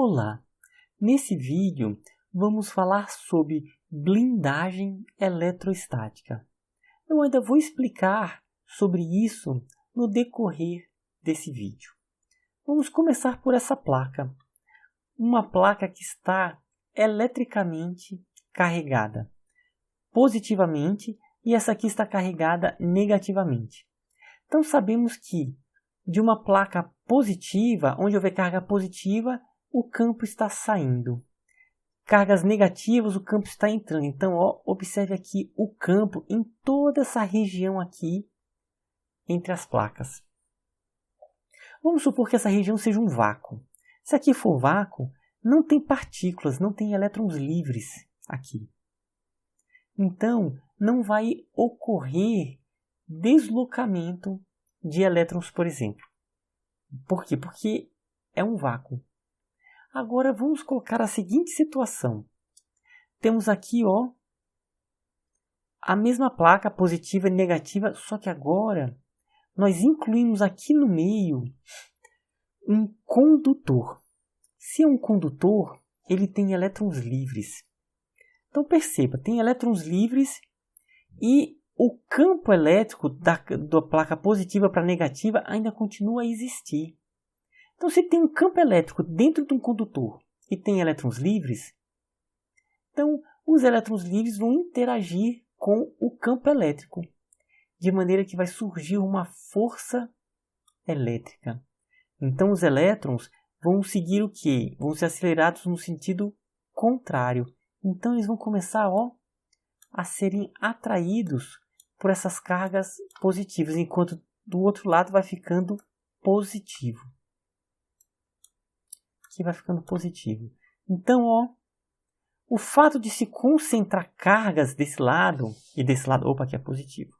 Olá! Nesse vídeo vamos falar sobre blindagem eletrostática. Eu ainda vou explicar sobre isso no decorrer desse vídeo. Vamos começar por essa placa. Uma placa que está eletricamente carregada positivamente e essa aqui está carregada negativamente. Então sabemos que de uma placa positiva, onde houver carga positiva, o campo está saindo. Cargas negativas, o campo está entrando. Então, observe aqui o campo em toda essa região aqui entre as placas. Vamos supor que essa região seja um vácuo. Se aqui for vácuo, não tem partículas, não tem elétrons livres aqui. Então, não vai ocorrer deslocamento de elétrons, por exemplo. Por quê? Porque é um vácuo. Agora vamos colocar a seguinte situação. Temos aqui a mesma placa positiva e negativa, só que agora nós incluímos aqui no meio um condutor. Se é um condutor, ele tem elétrons livres. Então perceba, tem elétrons livres e o campo elétrico da placa positiva para negativa ainda continua a existir. Então, se tem um campo elétrico dentro de um condutor e tem elétrons livres, então os elétrons livres vão interagir com o campo elétrico, de maneira que vai surgir uma força elétrica. Então, os elétrons vão seguir o quê? Vão ser acelerados no sentido contrário. Então, eles vão começar a serem atraídos por essas cargas positivas, enquanto do outro lado vai ficando positivo. Aqui vai ficando positivo. Então, o fato de se concentrar cargas desse lado, e desse lado, aqui é positivo,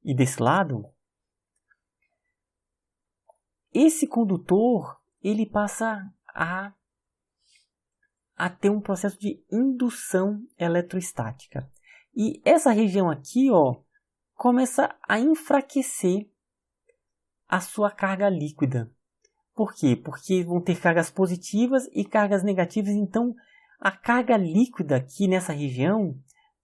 e desse lado, esse condutor, ele passa a ter um processo de indução eletrostática. E essa região aqui, começa a enfraquecer a sua carga líquida. Por quê? Porque vão ter cargas positivas e cargas negativas. Então, a carga líquida aqui nessa região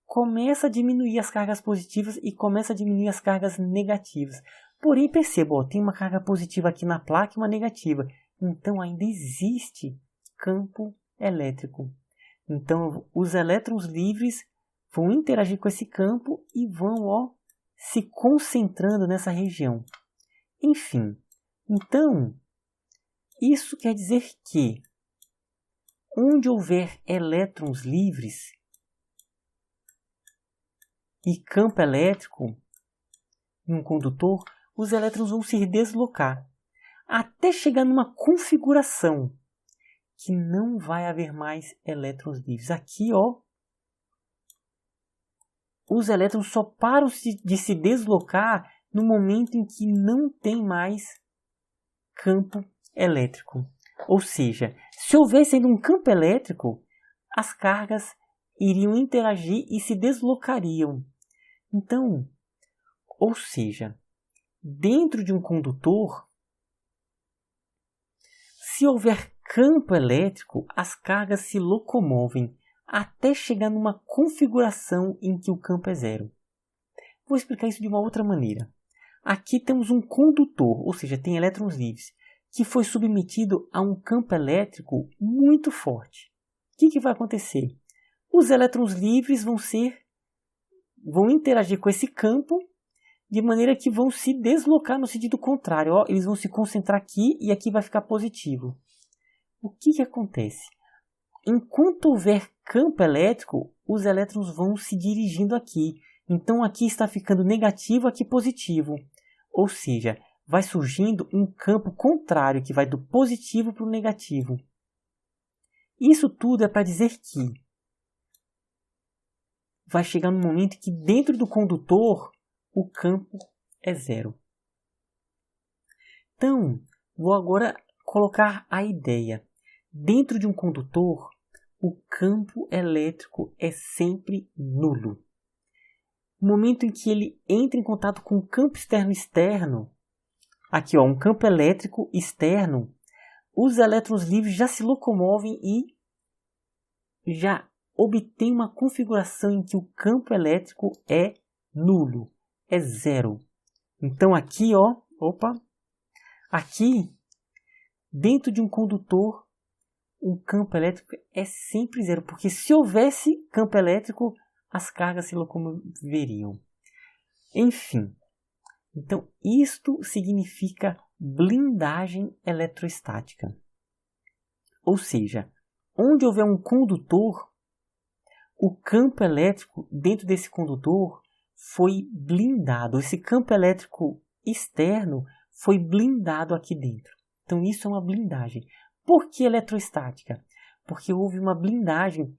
começa a diminuir as cargas positivas e começa a diminuir as cargas negativas. Porém, perceba, tem uma carga positiva aqui na placa e uma negativa. Então, ainda existe campo elétrico. Então, os elétrons livres vão interagir com esse campo e vão se concentrando nessa região. Enfim, então, isso quer dizer que onde houver elétrons livres e campo elétrico em um condutor, os elétrons vão se deslocar até chegar numa configuração que não vai haver mais elétrons livres. Aqui, os elétrons só param de se deslocar no momento em que não tem mais campo elétrico. Ou seja, se houvesse ainda um campo elétrico, as cargas iriam interagir e se deslocariam. Então, ou seja, dentro de um condutor, se houver campo elétrico, as cargas se locomovem até chegar numa configuração em que o campo é zero. Vou explicar isso de uma outra maneira. Aqui temos um condutor, ou seja, tem elétrons livres, que foi submetido a um campo elétrico muito forte. O que vai acontecer? Os elétrons livres vão interagir com esse campo de maneira que vão se deslocar no sentido contrário. Eles vão se concentrar aqui e aqui vai ficar positivo. O que acontece? Enquanto houver campo elétrico, os elétrons vão se dirigindo aqui. Então aqui está ficando negativo, aqui positivo. Ou seja, vai surgindo um campo contrário que vai do positivo para o negativo. Isso tudo é para dizer que vai chegar no momento que dentro do condutor o campo é zero. Então, vou agora colocar a ideia. Dentro de um condutor, o campo elétrico é sempre nulo. No momento em que ele entra em contato com o campo externo, aqui um campo elétrico externo, os elétrons livres já se locomovem e já obtém uma configuração em que o campo elétrico é nulo, é zero. Então aqui, aqui dentro de um condutor, o campo elétrico é sempre zero, porque se houvesse campo elétrico, as cargas se locomoveriam. Enfim, então isto significa blindagem eletrostática. Ou seja, onde houver um condutor, o campo elétrico dentro desse condutor foi blindado. Esse campo elétrico externo foi blindado aqui dentro. Então isso é uma blindagem. Por que eletrostática? Porque houve uma blindagem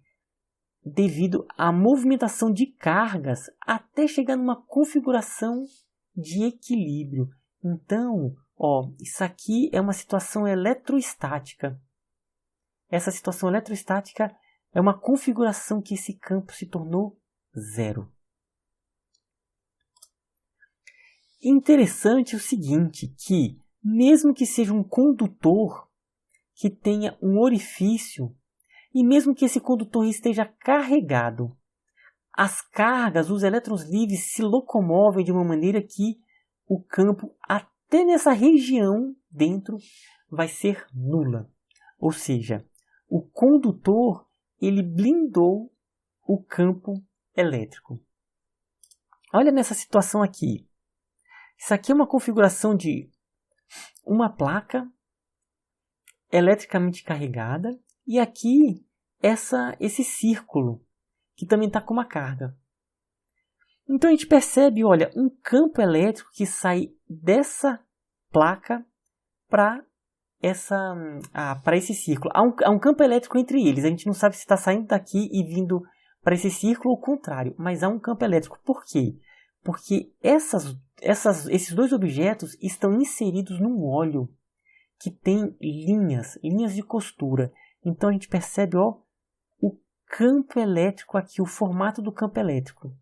devido à movimentação de cargas até chegar numa configuração de equilíbrio. Então, isso aqui é uma situação eletrostática. Essa situação eletrostática é uma configuração que esse campo se tornou zero. Interessante o seguinte, que mesmo que seja um condutor que tenha um orifício, e mesmo que esse condutor esteja carregado, as cargas, os elétrons livres se locomovem de uma maneira que o campo, até nessa região dentro, vai ser nula. Ou seja, o condutor ele blindou o campo elétrico. Olha nessa situação aqui. Isso aqui é uma configuração de uma placa eletricamente carregada e aqui esse círculo que também está com uma carga. Então a gente percebe, olha, um campo elétrico que sai dessa placa para esse círculo. Há um campo elétrico entre eles. A gente não sabe se está saindo daqui e vindo para esse círculo ou o contrário. Mas há um campo elétrico. Por quê? Porque esses dois objetos estão inseridos num óleo que tem linhas de costura. Então a gente percebe o campo elétrico aqui, o formato do campo elétrico.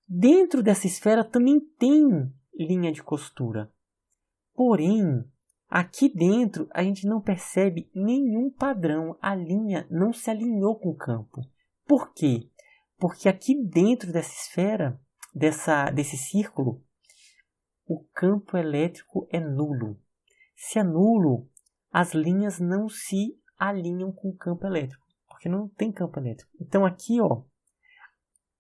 Dentro dessa esfera também tem linha de costura. Porém, aqui dentro a gente não percebe nenhum padrão. A linha não se alinhou com o campo. Por quê? Porque aqui dentro dessa esfera, desse círculo, o campo elétrico é nulo. Se é nulo, as linhas não se alinham com o campo elétrico, porque não tem campo elétrico. Então aqui,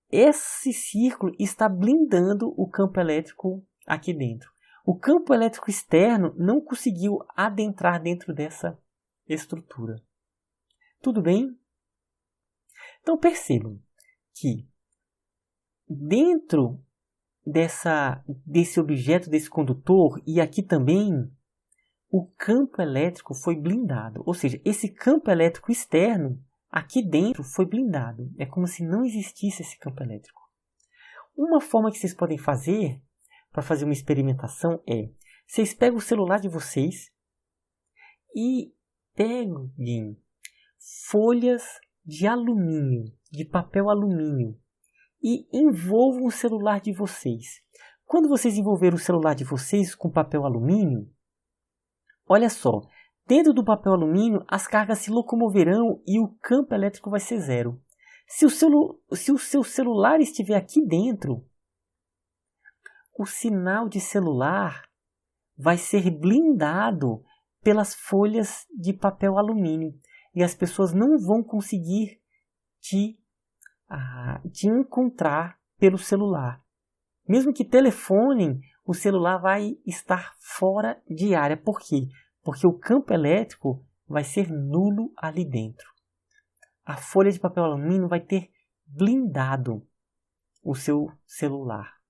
esse círculo está blindando o campo elétrico aqui dentro. O campo elétrico externo não conseguiu adentrar dentro dessa estrutura. Tudo bem? Então percebam que dentro desse objeto, desse condutor, e aqui também, o campo elétrico foi blindado. Ou seja, esse campo elétrico externo, aqui dentro, foi blindado. É como se não existisse esse campo elétrico. Uma forma que vocês podem fazer, para fazer uma experimentação, vocês pegam o celular de vocês e peguem folhas de alumínio, de papel alumínio, e envolvam o celular de vocês. Quando vocês envolveram o celular de vocês com papel alumínio, olha só, dentro do papel alumínio as cargas se locomoverão e o campo elétrico vai ser zero. Se o seu celular estiver aqui dentro, o sinal de celular vai ser blindado pelas folhas de papel alumínio e as pessoas não vão conseguir te encontrar pelo celular. Mesmo que telefonem, o celular vai estar fora de área. Por quê? Porque o campo elétrico vai ser nulo ali dentro. A folha de papel alumínio vai ter blindado o seu celular.